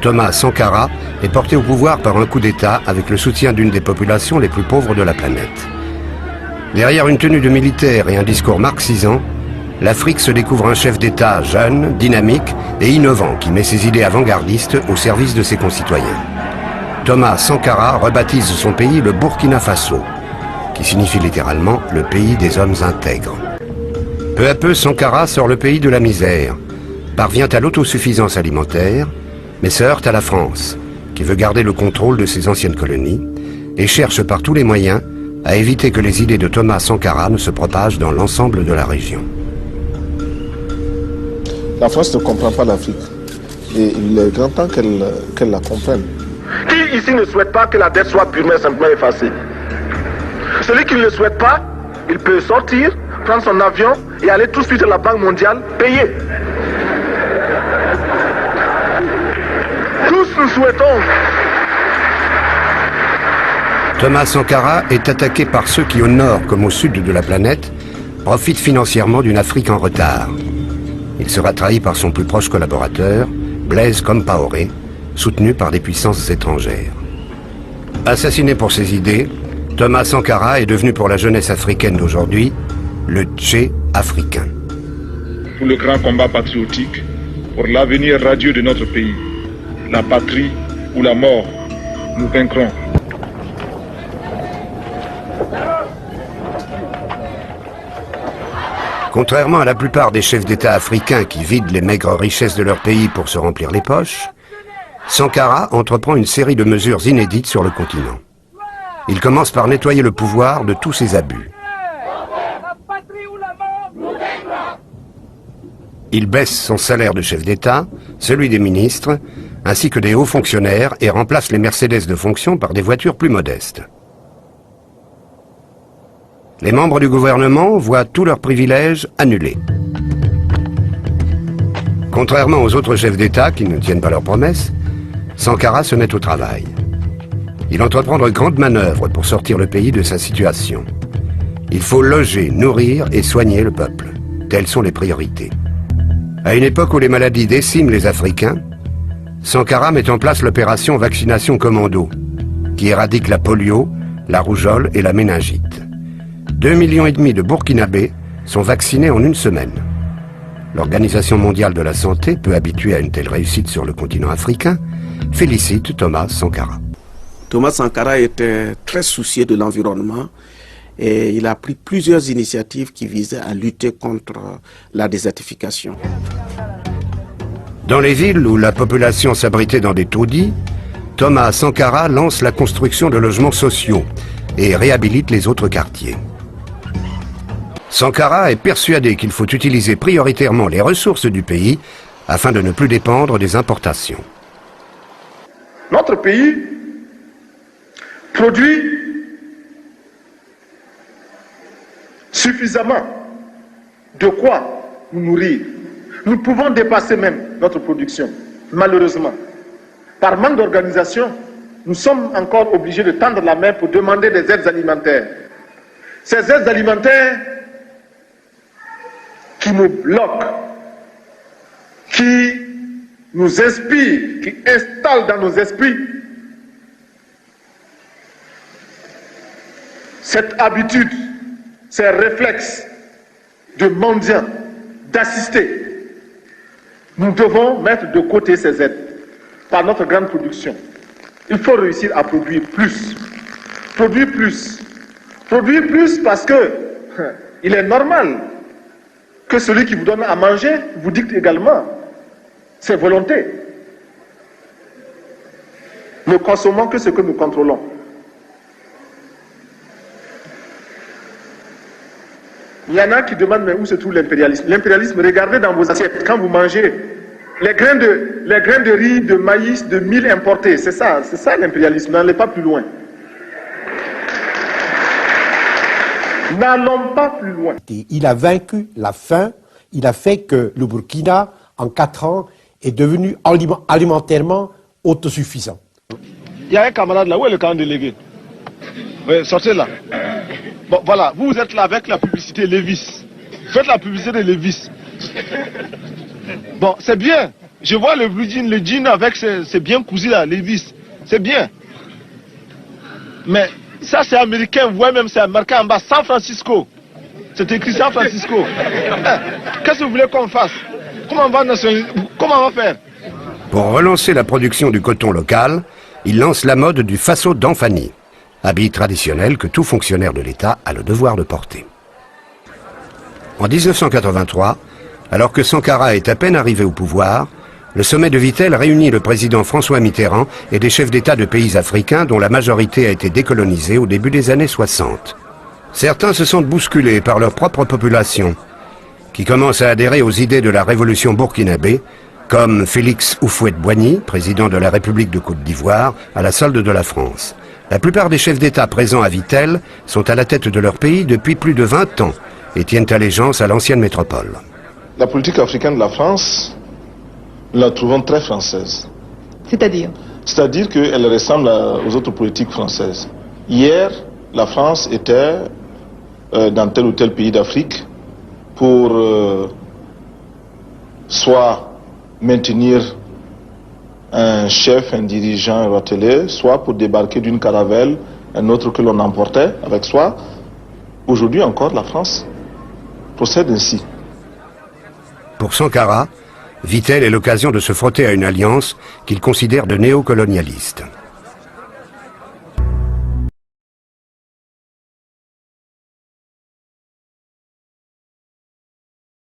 Thomas Sankara est porté au pouvoir par un coup d'État avec le soutien d'une des populations les plus pauvres de la planète. Derrière une tenue de militaire et un discours marxisant, l'Afrique se découvre un chef d'État jeune, dynamique et innovant qui met ses idées avant-gardistes au service de ses concitoyens. Thomas Sankara rebaptise son pays le Burkina Faso, qui signifie littéralement le pays des hommes intègres. Peu à peu, Sankara sort le pays de la misère, parvient à l'autosuffisance alimentaire, mais se heurte à la France, qui veut garder le contrôle de ses anciennes colonies et cherche par tous les moyens à éviter que les idées de Thomas Sankara ne se propagent dans l'ensemble de la région. La France ne comprend pas l'Afrique et il est grand temps qu'elle la comprenne. Qui ici ne souhaite pas que la dette soit purement et simplement effacée? Celui qui ne le souhaite pas, il peut sortir, prendre son avion et aller tout de suite à la Banque mondiale payer. Tous nous souhaitons. Thomas Sankara est attaqué par ceux qui, au nord comme au sud de la planète, profitent financièrement d'une Afrique en retard. Il sera trahi par son plus proche collaborateur, Blaise Compaoré, soutenu par des puissances étrangères. Assassiné pour ses idées, Thomas Sankara est devenu pour la jeunesse africaine d'aujourd'hui le Tché africain. Pour le grand combat patriotique, pour l'avenir radieux de notre pays, la patrie ou la mort, nous vaincrons. Contrairement à la plupart des chefs d'État africains qui vident les maigres richesses de leur pays pour se remplir les poches, Sankara entreprend une série de mesures inédites sur le continent. Il commence par nettoyer le pouvoir de tous ses abus. Il baisse son salaire de chef d'État, celui des ministres, ainsi que des hauts fonctionnaires et remplace les Mercedes de fonction par des voitures plus modestes. Les membres du gouvernement voient tous leurs privilèges annulés. Contrairement aux autres chefs d'État qui ne tiennent pas leurs promesses, Sankara se met au travail. Il entreprend de grandes manœuvres pour sortir le pays de sa situation. Il faut loger, nourrir et soigner le peuple. Telles sont les priorités. À une époque où les maladies déciment les Africains, Sankara met en place l'opération Vaccination Commando, qui éradique la polio, la rougeole et la méningite. 2,5 millions de Burkinabés sont vaccinés en une semaine. L'Organisation mondiale de la santé, peu habituée à une telle réussite sur le continent africain, félicite Thomas Sankara. Thomas Sankara était très soucieux de l'environnement et il a pris plusieurs initiatives qui visaient à lutter contre la désertification. Dans les villes où la population s'abritait dans des taudis, Thomas Sankara lance la construction de logements sociaux et réhabilite les autres quartiers. Sankara est persuadé qu'il faut utiliser prioritairement les ressources du pays afin de ne plus dépendre des importations. Notre pays produit suffisamment de quoi nous nourrir. Nous pouvons dépasser même notre production, malheureusement. Par manque d'organisation, nous sommes encore obligés de tendre la main pour demander des aides alimentaires. Ces aides alimentaires qui nous bloquent, qui nous inspirent, qui installent dans nos esprits cette habitude, ces réflexes de mendiant, d'assister. Nous devons mettre de côté ces aides par notre grande production. Il faut réussir à produire plus. Produire plus. Produire plus parce que il est normal que celui qui vous donne à manger vous dicte également ses volontés. Ne consommons que ce que nous contrôlons. Il y en a qui demandent mais où se trouve l'impérialisme? L'impérialisme, regardez dans vos assiettes, quand vous mangez les grains de riz, de maïs, de mil importés, c'est ça l'impérialisme, n'allez pas plus loin. N'allons pas plus loin. Il a vaincu la faim, il a fait que le Burkina, en 4 ans, est devenu alimentairement autosuffisant. Il y a un camarade là, où est le camp délégué? Oui, sortez là. Bon, voilà, vous êtes là avec la publicité Levis. Faites la publicité de Levis. Bon, c'est bien. Je vois le blue jean, le jean avec ses bien cousus là, les vis. C'est bien. Mais ça c'est américain, vous voyez même c'est marqué en bas San Francisco. C'est écrit San Francisco. Qu'est-ce que vous voulez qu'on fasse? Comment on va faire? Pour relancer la production du coton local, il lance la mode du fasso d'Anfani, habit traditionnel que tout fonctionnaire de l'État a le devoir de porter. En 1983, alors que Sankara est à peine arrivé au pouvoir, le sommet de Vittel réunit le président François Mitterrand et des chefs d'État de pays africains dont la majorité a été décolonisée au début des années 60. Certains se sentent bousculés par leur propre population, qui commence à adhérer aux idées de la révolution burkinabé, comme Félix Houphouët-Boigny, président de la République de Côte d'Ivoire, à la solde de la France. La plupart des chefs d'État présents à Vittel sont à la tête de leur pays depuis plus de 20 ans et tiennent allégeance à l'ancienne métropole. La politique africaine de la France, nous la trouvons très française. C'est-à-dire? C'est-à-dire qu'elle ressemble aux autres politiques françaises. Hier, la France était dans tel ou tel pays d'Afrique pour soit maintenir un chef, un dirigeant attelé, soit pour débarquer d'une caravelle, un autre que l'on emportait avec soi. Aujourd'hui encore, la France procède ainsi. Pour Sankara, Vittel est l'occasion de se frotter à une alliance qu'il considère de néocolonialiste.